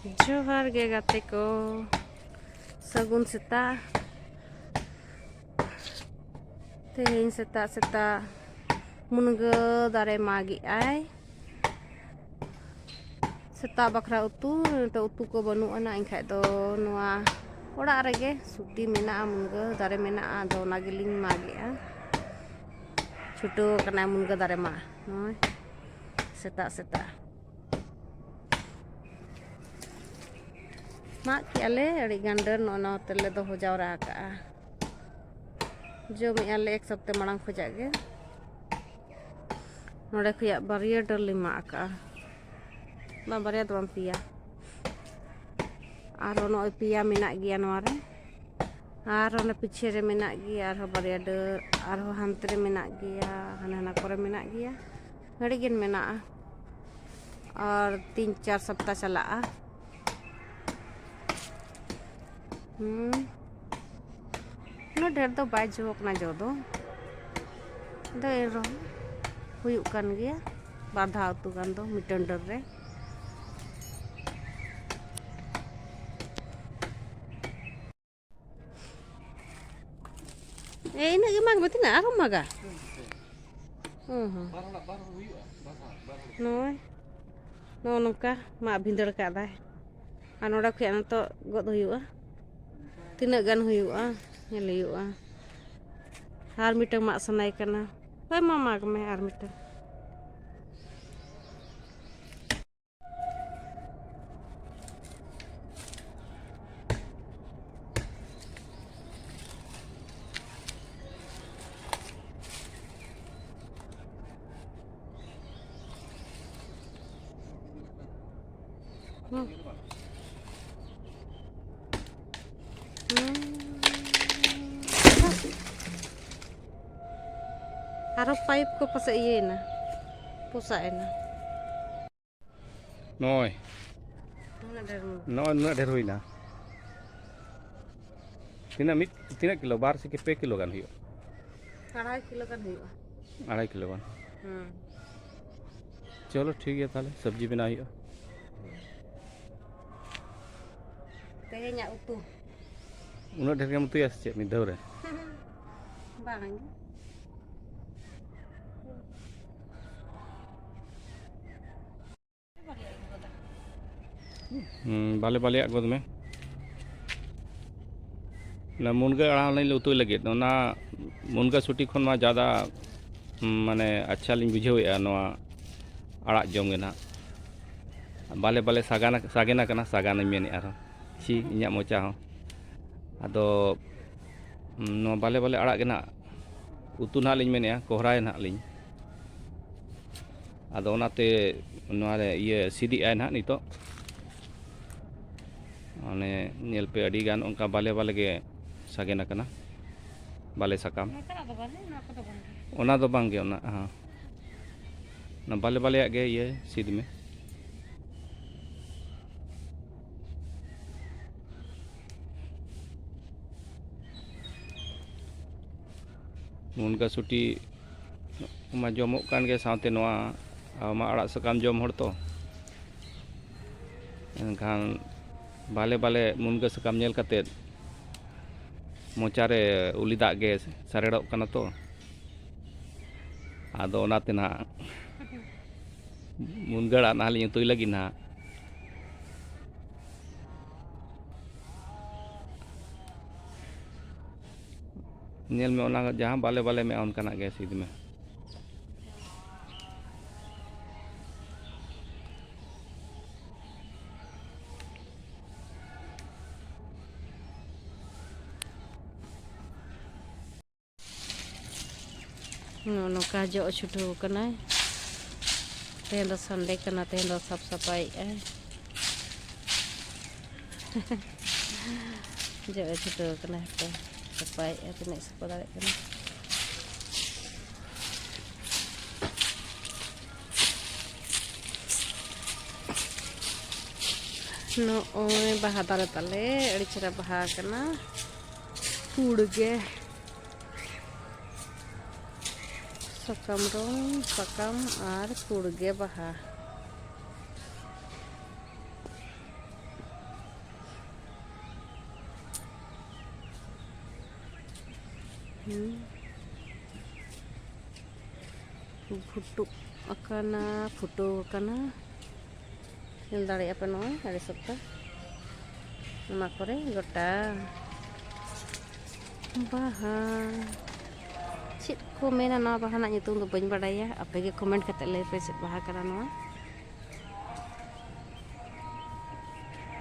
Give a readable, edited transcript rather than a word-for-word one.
Johar ge gate ko sagun seta tehing seta munga dare magi ai seta bakra utu ko banu ana enkhai do noa ora rege suti mena munga dare mena do nagiling magi a chutu kana munga dare ma noi seta mak kiale adi gander no tele do ho jawra ka jom ale ek sapte marang khojak ge node khya bariya dar lima ka ba bariya do pia aro no pia menak gia noare aro na piche re menak gia aro bariya dar aro hantre menak gia hana kore menak gia ngadi gen menak और 3-4 सप्ताह चला no ढेर दो bye joke ना जो दो ero huyuk kan gea badha tu kan do mitan der re ina ge mag betina aro maga noi no nongka ma bhindar ka dai anoda khya to god huyuga tina gan huyuga nyel huyuga har mitang mak sanai kana hoi mama me har mitang Harap pipe ko pa sa iya na. Pusain na. Noi. Nuna derui na. Tina kilo bar se ke pe kilo kan hiyo. 2.5 kilo kan hiyo. 2.5 kilo kan. चलो ठीक है ताले सब्जी बना हियो. Tehnya utuh. Unak ढेर kamu tuh ya cek mi daur. Bang. बाले आगोद में ना मुनगा अड़ा नहीं उतु लगे ना मुनगा सुटी खन मा ज़्यादा माने अच्छा लिंग बुझेगा नवा अड़ा जम ना बाले सागेना कना सागान मेने आरो ची इन्या मोचा हो अदो नो बाले अड़ा के ना उतु ना लिंग मेने कोहराय ना लिंग अदो ओनाते नोरे ये सीडी आय ना नितो अने नेल पे अड़ी गान उनका बाले के सागेना कना बाले साकाम ओना दो बांगे ओना हां ना बाले आगे ये सीध में उनका सुटी मा जमो कान के साथे नोआ मा अड़ा सकाम जम हर तो एनखान बाले मुनगा सकाम नेल कते मोचारे उली दाग गे सारेड़ोग कना तो आदो ओनाते ना मुनगा अड़ा ना लिंग तुई लगी ना नेल में ओना जहां बाले में उनका ना गे सीध में No kajo chutu kana. Tendo Sunday kana tendo sap sapai jo chutu kana to sapai tene sekolah kana. No oy baha tale adi cara baha kana pudge sakam rong sakam ar purge baha Futuk akana, futu akana. Nyel daᱲᱮᱭᱟᱜᱼᱟ ᱯᱮ ᱱᱚᱣᱟ ᱟᱹᱰᱤ ᱥᱚᱠᱛᱚ ᱚᱱᱟ ᱠᱚᱨᱮ ᱜᱚᱴᱟ ᱵᱟᱦᱟ ᱪᱮᱫ ᱠᱚ ᱢᱮᱱᱟ ᱱᱚᱣᱟ ᱵᱟᱦᱟ ᱨᱮᱱᱟᱜ ᱧᱩᱛᱩᱢ ᱫᱚ ᱵᱟᱹᱧ ᱵᱟᱰᱟᱭᱟ ᱟᱯᱮ ᱜᱮ ᱠᱚᱢᱮᱱᱴ ᱠᱟᱛᱮ ᱞᱟᱹᱭ ᱯᱮ ᱪᱮᱫ ᱵᱟᱦᱟ ᱠᱟᱱᱟ ᱱᱚᱣᱟ